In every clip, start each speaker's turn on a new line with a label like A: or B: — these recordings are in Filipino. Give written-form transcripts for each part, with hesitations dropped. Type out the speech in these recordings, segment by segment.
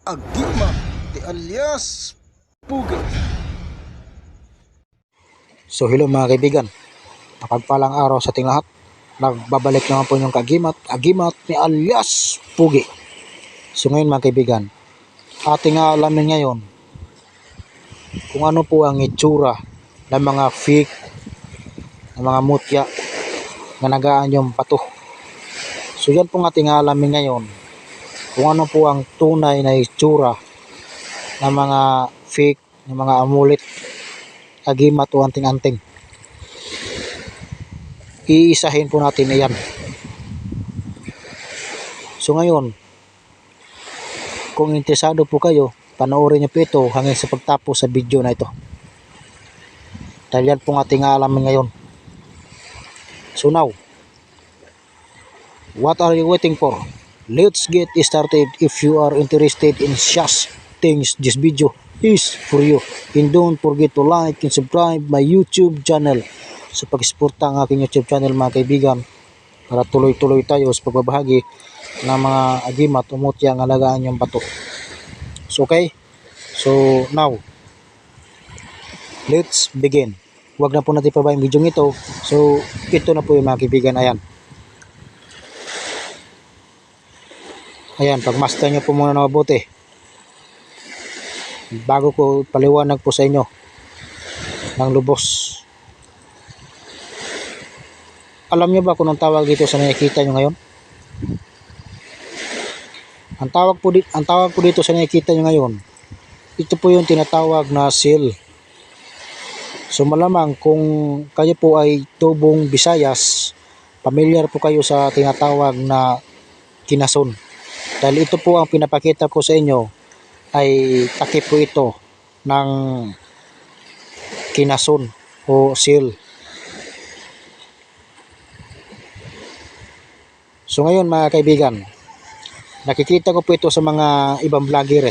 A: Agima de alias Pugi.
B: So hello mga kaibigan, mapagpalang araw sa ating lahat. Nagbabalik naman po yung agimat ni alias Pugi. So ngayon mga kaibigan, ating alamin ngayon kung ano po ang itsura ng mga fake, ng mga mutya na nagaan yung bato. So yan po ating alamin ngayon kung ano po ang tunay na itsura ng mga fake, ng mga amulet, agimat o anting-anting. Iisahin po natin iyan. So ngayon, kung interesado po kayo, panoorin niyo po ito hanggang sa pagtapos sa video na ito. Dahil yan po ating alamin ngayon. So now, what are you waiting for? Let's get started. If you are interested in such things, this video is for you. And don't forget to like and subscribe my YouTube channel. So pag-suporta ang aking YouTube channel mga kaibigan, para tuloy-tuloy tayo sa pagbabahagi ng mga agimat o mutya ang alagaan yung bato. So okay, so now let's begin. Huwag na po natin pa ba yung video ito. So ito na po yung mga kaibigan. Ayan, pagmaster nyo po muna na mabuti bago ko paliwanag po sa inyo ng lubos. Alam nyo ba kung anong tawag dito sa nakikita nyo ngayon? Ang tawag po dito sa nakikita nyo ngayon, ito po yung tinatawag na seal. So malamang kung kayo po ay tubong Visayas, pamilyar po kayo sa tinatawag na kinason. Dahil ito po ang pinapakita ko sa inyo ay takip po ito ng kinason o seal. So ngayon mga kaibigan, nakikita ko po ito sa mga ibang vlogger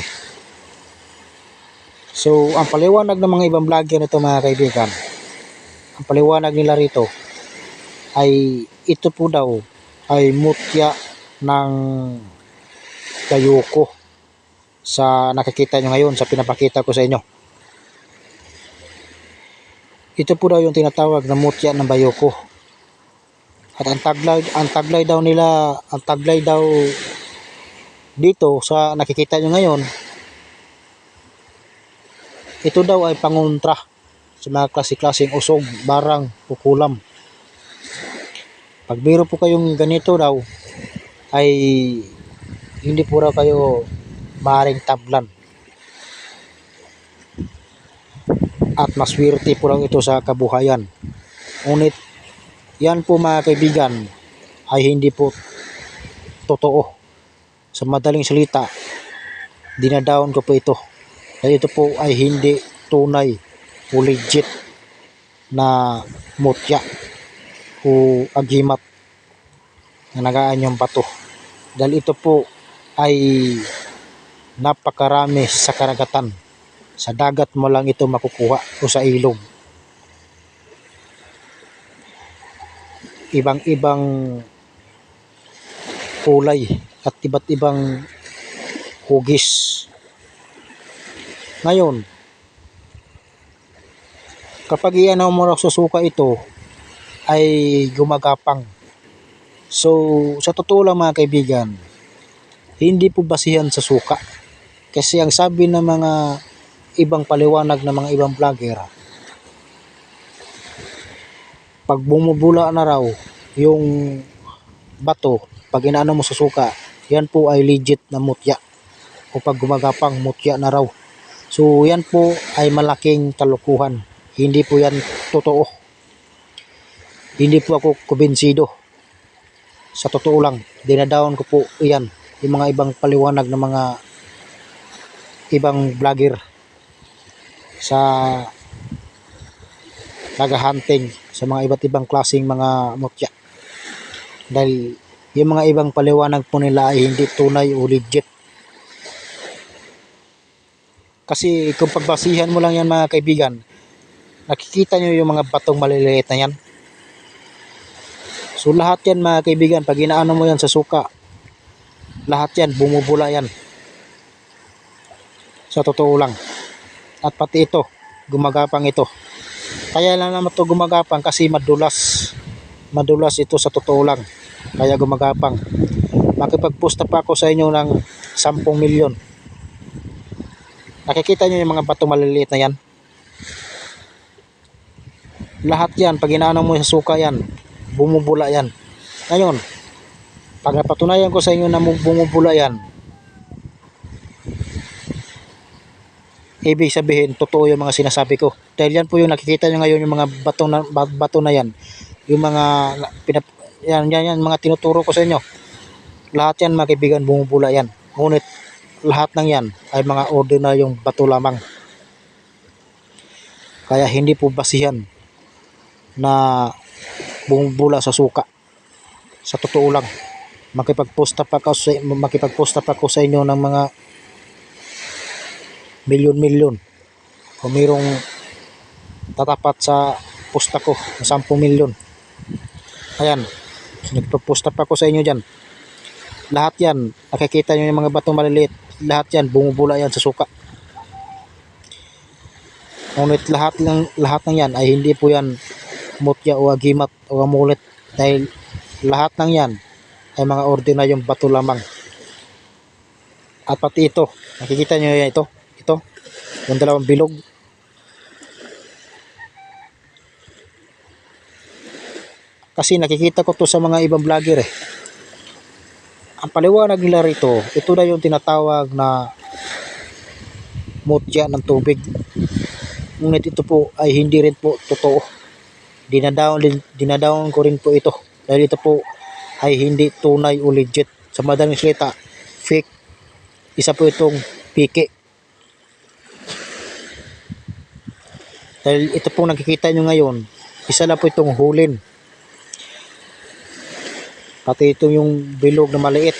B: So ang paliwanag ng mga ibang vlogger nito mga kaibigan, ang paliwanag nila rito ay ito po daw ay mutya ng bayoko sa nakikita nyo ngayon sa pinapakita ko sa inyo. Ito po daw yung tinatawag na mutya ng bayoko. At ang taglay daw dito sa nakikita nyo ngayon, ito daw ay pangontra sa mga klase-klaseng usog, barang, pukulam. Pag biro po kayong ganito daw, ay hindi po raw kayo maaaring tablan. At maswerte po lang ito sa kabuhayan. Ngunit, yan po mga kaibigan, ay hindi po totoo. Sa madaling salita, dinadaon ko po ito. Dahil ito po ay hindi tunay o legit na mutya o agimat na nagaan yung bato. Dahil ito po ay napakarami sa karagatan. Sa dagat mo lang ito makukuha o sa ilog. Ibang-ibang kulay at iba't ibang hugis. Ngayon, kapag iyan mo susuka ito, ay gumagapang. So, sa totoo lang mga kaibigan, hindi po basihan sa suka. Kasi ang sabi ng mga ibang paliwanag ng mga ibang vlogger, pag bumubula na raw yung bato, pag inaano mo sa suka, yan po ay legit na mutya. O pag gumagapang, mutya na raw. So, yan po ay malaking kalukuhan. Hindi po yan totoo. Hindi po ako kubensido. Sa totoo lang, dinadaon ko po yan. Yung mga ibang paliwanag ng mga ibang vlogger sa naghahunting sa mga iba't ibang klaseng mga mutya. Dahil yung mga ibang paliwanag po nila ay hindi tunay o legit. Kasi kung pagbasihan mo lang yan mga kaibigan, nakikita nyo yung mga batong maliliit na yan. So lahat yan mga kaibigan, pag inaano mo yan sa suka, lahat yan, bumubula yan. Sa totoo lang. At pati ito, gumagapang ito. Kaya lang naman ito gumagapang kasi madulas. Madulas ito sa totoo lang. Kaya gumagapang. Makipagposta pa ako sa inyo ng 10 milyon. Nakikita nyo yung mga bato maliliit na yan? Lahat yan, pag inaano mo sa suka yan, bumubula yan. Ngayon, pag napatunayan ko sa inyo na bumubula yan, ibig sabihin, totoo yung mga sinasabi ko. Dahil yan po yung nakikita nyo ngayon, yung mga bato na yan. Yung mga, yan, mga tinuturo ko sa inyo. Lahat yan, mga kaibigan, bumubula yan. Ngunit, lahat ng yan ay mga ordinaryong bato lamang. Kaya hindi po basihan na bumubula sa suka. Sa totoo lang, makipagposta pa ko sa inyo ng mga milyon-milyon. Kung mayroong tatapat sa posta ko na 10 milyon. Ayan, nagpoposta pa ko sa inyo dyan. Lahat yan, nakikita nyo yung mga batong maliliit. Lahat yan, bumubula yan sa suka. Ngunit lahat ng yan ay hindi po yan mutya o agimat o amulet. Dahil lahat ng yan ay mga ordinaryong bato lamang. At pati ito, nakikita nyo yan ito, yung dalawang bilog. Kasi nakikita ko to sa mga ibang vlogger eh. Ang paliwanag nila rito, ito na yung tinatawag na mutya ng tubig. Ngunit ito po ay hindi rin po totoo. Dinadaon ko rin po ito. Dahil ito po ay hindi tunay o legit. Sa madaling salita, fake. Isa po itong piki. Dahil ito po nakikita nyo ngayon, isa lang po itong hulin. Pati ito yung bilog na maliit.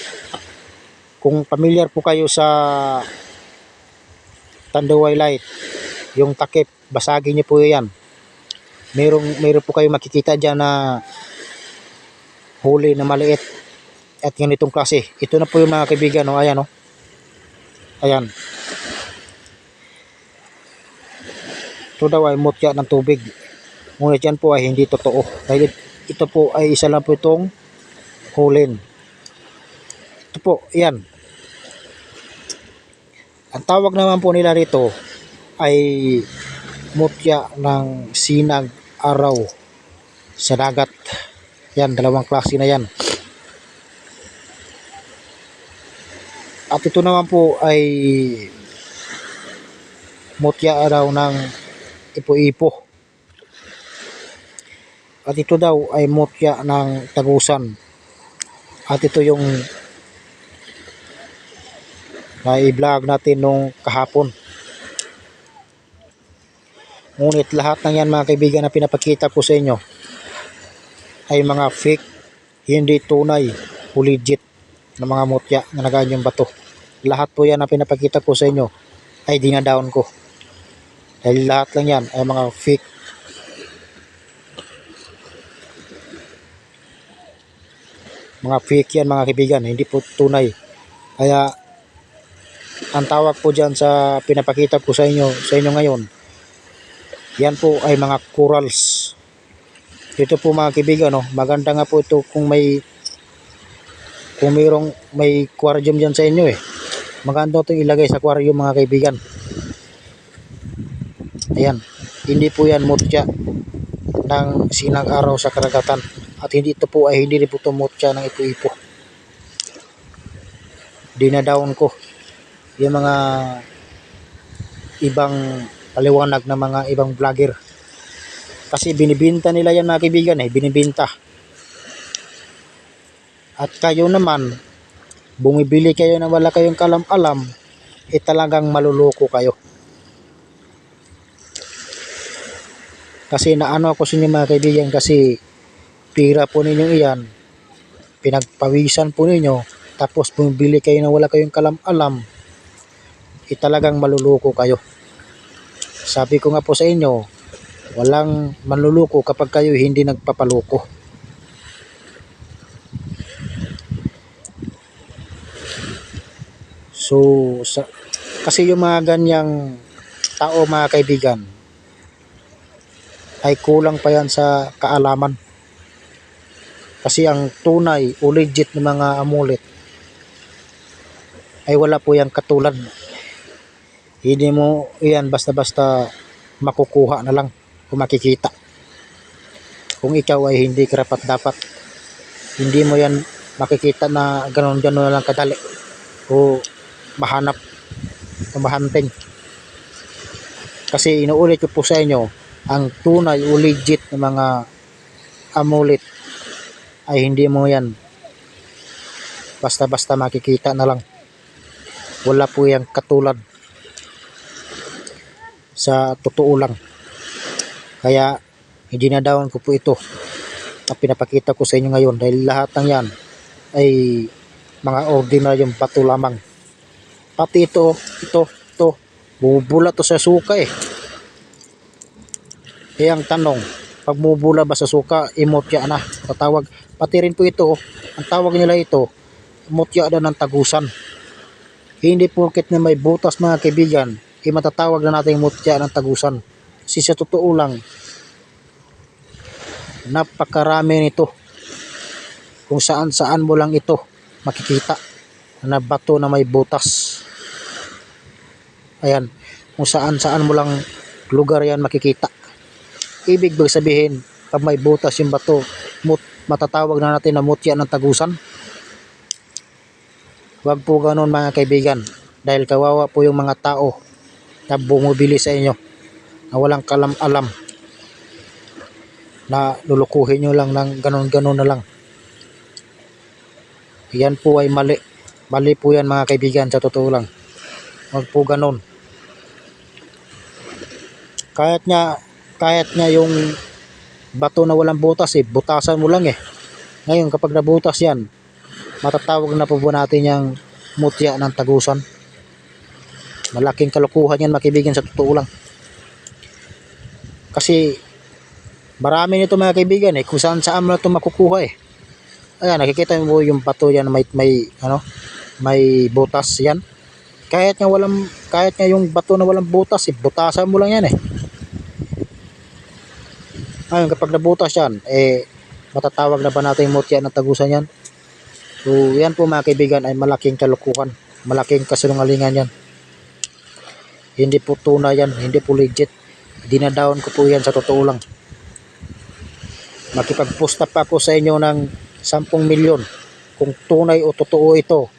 B: Kung familiar po kayo sa Tandaway Light, yung takip, basagin niyo po yan. Meron po kayo makikita dyan na huli na maliit. At ganitong klase. Ito na po yung mga kaibigan. No? Ayan. No? Ayan. Ito daw ay mutya ng tubig. Ngunit yan po ay hindi totoo. Dahil ito po ay isa lang po itong hulin. Ito po, yan. Ang tawag naman po nila rito ay mutya ng sinag araw sa dagat. Yan, dalawang klase na yan. At ito naman po ay mutya araw ng ipo-ipo. At ito daw ay mutya ng tagusan. At ito yung na-i-vlog natin nung kahapon. Ngunit lahat ng yan mga kaibigan na pinapakita ko sa inyo ay mga fake, hindi tunay o legit na mga mutya na naganyang bato. Lahat po yan na pinapakita ko sa inyo ay dinadown ko. Dahil lahat lang yan ay mga fake. Mga fake yan mga kaibigan, hindi po tunay. Kaya ang tawag po dyan sa pinapakita ko sa inyo ngayon, yan po ay mga corals. Ito po mga kaibigan, no, maganda nga po ito kung mayroong may aquarium dyan sa inyo eh. Maganda itong ilagay sa aquarium mga kaibigan. Ayan, hindi po yan mutya ng sinang araw sa karagatan. At hindi ito po ay hindi rin po ito mutya ng ipo-ipo. Dinadown ko yung mga ibang paliwanag na mga ibang vlogger. Kasi binibinta nila yan mga kaibigan eh, binibinta. At kayo naman, bumibili kayo na wala kayong kalam-alam, talagang maluloko kayo. Kasi naano ako sa inyo mga kaibigan, kasi pira po ninyo iyan, pinagpawisan po ninyo, tapos bumibili kayo na wala kayong kalam-alam, talagang maluloko kayo. Sabi ko nga po sa inyo, walang manluloko kapag kayo hindi nagpapaloko. So Kasi yung mga ganyang tao mga kaibigan ay kulang pa yan sa kaalaman. Kasi ang tunay o legit na mga amulet ay wala po yung katulad. Hindi mo yan basta-basta makukuha na lang o makikita. Kung ikaw ay hindi karapat dapat, hindi mo yan makikita na ganon-ganon na lang kadali o mahanap o mahanting. Kasi inuulit ko po sa inyo, ang tunay o legit na mga amulet ay hindi mo yan basta-basta makikita na lang. Wala po yung katulad sa totoo lang. Kaya idinadawan ko po ito at pinapakita ko sa inyo ngayon dahil lahat ng yan ay mga ordinaryong bato lamang. Pati ito, bubula to sa suka eh. Kaya ang tanong, pag bubula ba sa suka, imotya na, patawag. Pati rin po ito, ang tawag nila ito, imotya na ng tagusan. Hindi porket na may butas mga kaibigan, matatawag na natin imotya ng tagusan. Kasi sa totoo lang, napakarami nito. Kung saan-saan mo lang ito makikita na bato na may butas. Ayan, kung saan-saan mo lang lugar yan makikita. Ibig sabihin, pag may butas yung bato, matatawag na natin na mutya ng tagusan. Huwag po ganun mga kaibigan, dahil kawawa po yung mga tao na bumibili sa inyo na walang kalam-alam, na lulukuhin nyo lang ng ganon-ganon na lang. Yan po ay mali. Mali po yan mga kaibigan, sa totoo lang. Huwag po ganon. Kahit nga yung bato na walang butas butasan mo lang eh. Ngayon kapag nabutas yan, matatawag na po ba natin yung mutya ng tagusan? Malaking kalokohan yan mga kaibigan, sa totoo lang. Kasi marami nito mga kaibigan kung saan mo na ito makukuha eh. Ayan, nakikita mo yung bato yan may butas yan. Kahit nga yung bato na walang butas butasan mo lang yan eh. Ngayon kapag nabutas yan, matatawag na ba natin mutya ng tagusan yan? So yan po mga kaibigan ay malaking kalokohan, malaking kasinungalingan yan. Hindi po tunay yan, hindi po legit. Dinadaon ko po yan, sa totoo lang. Makipagposta pa ako sa inyo ng 10 milyon. Kung tunay o totoo ito,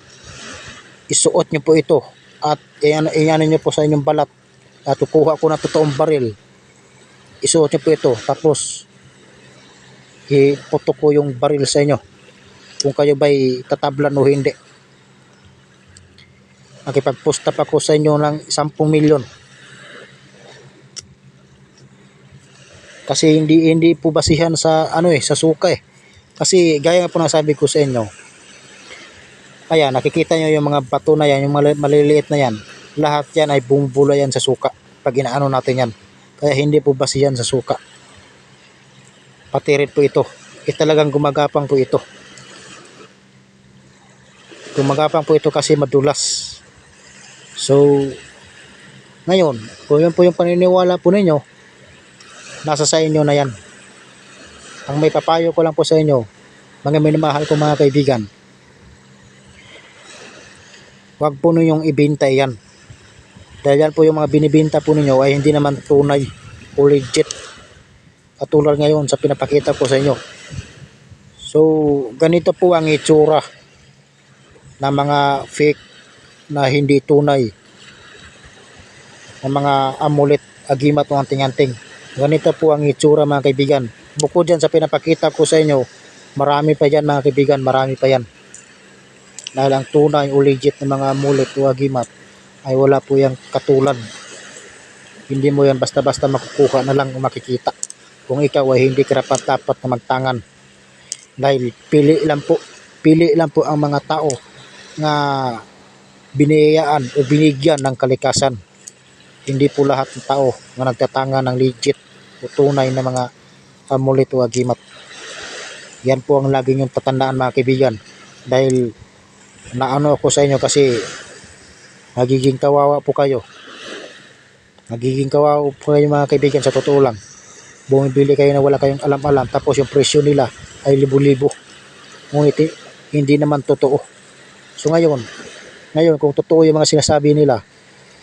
B: isuot nyo po ito at iyanin nyo po sa inyong balat at kukuha ko ng totoong baril. Isuot nyo po ito, tapos iputok ko yung baril sa inyo kung kayo ba'y tatablan o hindi. Makipagposta pa ako sa inyo ng 10 milyon. Kasi hindi po basihan sa sa suka eh. Kasi gaya nga po nasabi ko sa inyo, ayan, nakikita nyo yung mga bato na yan, yung maliliit na yan, lahat yan ay bumubula yan sa suka pag inaano natin yan. Kaya hindi po basihan sa suka. Pati rin po ito, talagang gumagapang po ito. Gumagapang po ito kasi madulas. So ngayon, kung yun po yung paniniwala po ninyo, nasa sa inyo na yan. Ang may papayo ko lang po sa inyo, mga minamahal ko mga kaibigan, huwag po ninyong ibenta yan. Dahil yan po yung mga binibenta po ninyo ay hindi naman tunay o legit. Katulad ngayon sa pinapakita ko sa inyo. So ganito po ang itsura ng mga fake na hindi tunay ng mga amulet, agimat o anting-anting. Ganito po ang itsura mga kaibigan. Bukod dyan sa pinapakita ko sa inyo, marami pa yan mga kaibigan, marami pa yan. Dahil ang tunay o legit na mga amulet o agimat ay wala po yung katulad. Hindi mo yan basta-basta makukuha na lang o makikita kung ikaw ay hindi karapat-dapat na magtangan. Dahil pili lang po ang mga tao na biniyayaan o binigyan ng kalikasan. Hindi po lahat ng tao na nagtatangan ng legit o tunay na mga amulet o agimat. Yan po ang lagi niyong tatandaan mga kaibigan. Dahil naano ako sa inyo kasi Magiging kawawa po kayo. Magiging kawawa po kayo mga kaibigan, sa totoo lang. Bumibili kayo na wala kayong alam-alam, tapos yung presyo nila ay libo-libo. Ngunit hindi naman totoo. So ngayon kung totoo yung mga sinasabi nila,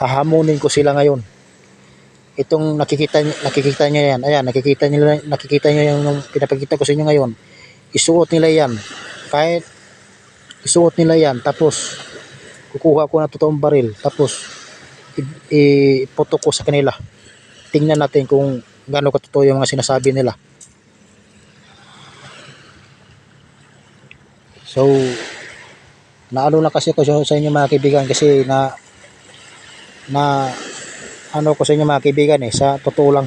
B: hahamunin ko sila ngayon. Itong nakikita niyo yan, ayan, nakikita niyo yung pinapakita ko sa inyo ngayon. Isuot nila yan. Kahit isuot nila yan, tapos kukuha ko ng totoong baril, tapos iputok ko sa kanila. Tingnan natin kung gaano katotoo yung mga sinasabi nila. So, naano lang kasi ko sa inyo mga kaibigan, kasi na ano ko sa inyo mga kaibigan sa totoo lang.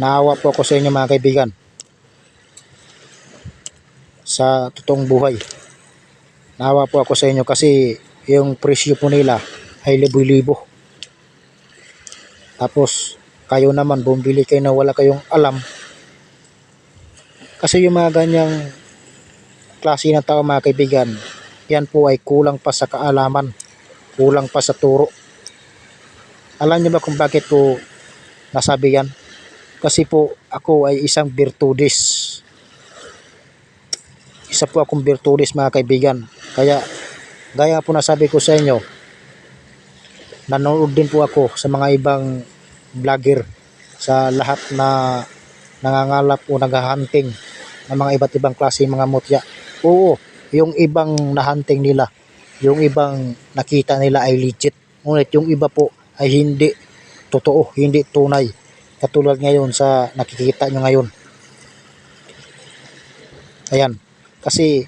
B: Naawa po ako sa inyo mga kaibigan. Sa totoong buhay. Naawa po ako sa inyo kasi yung presyo po nila ay libo-libo. Tapos kayo naman bumili kayo na wala kayong alam. Kasi yung mga ganyang klase ng tao mga kaibigan, yan po ay kulang pa sa kaalaman, kulang pa sa turo. Alam niyo ba kung bakit po nasabi yan? Kasi po ako ay isang birtudis. Isa po akong birtudis mga kaibigan. Kaya gaya po nasabi ko sa inyo, nanonood din po ako sa mga ibang vlogger, sa lahat na nangangalap o naghahunting ng mga iba't ibang klase mga mutya. Oo, yung ibang nahunting nila, yung ibang nakita nila ay legit. Ngunit yung iba po ay hindi totoo, hindi tunay. Katulad ngayon sa nakikita nyo ngayon. Ayan, kasi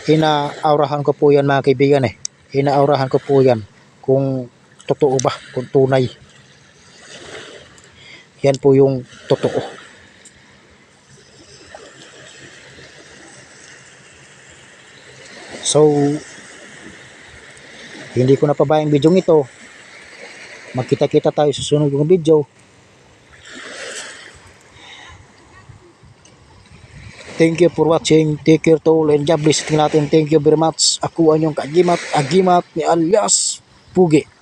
B: inaaurahan ko po yan mga kaibigan Inaaurahan ko po yan kung totoo ba, kung tunay. Yan po yung totoo. So, hindi ko napabayang video ito. Magkita-kita tayo sa sunod ng video. Thank you for watching. Take care to all and God bless natin. Thank you very much. Ako ang inyong Agimat ni alias Pugi.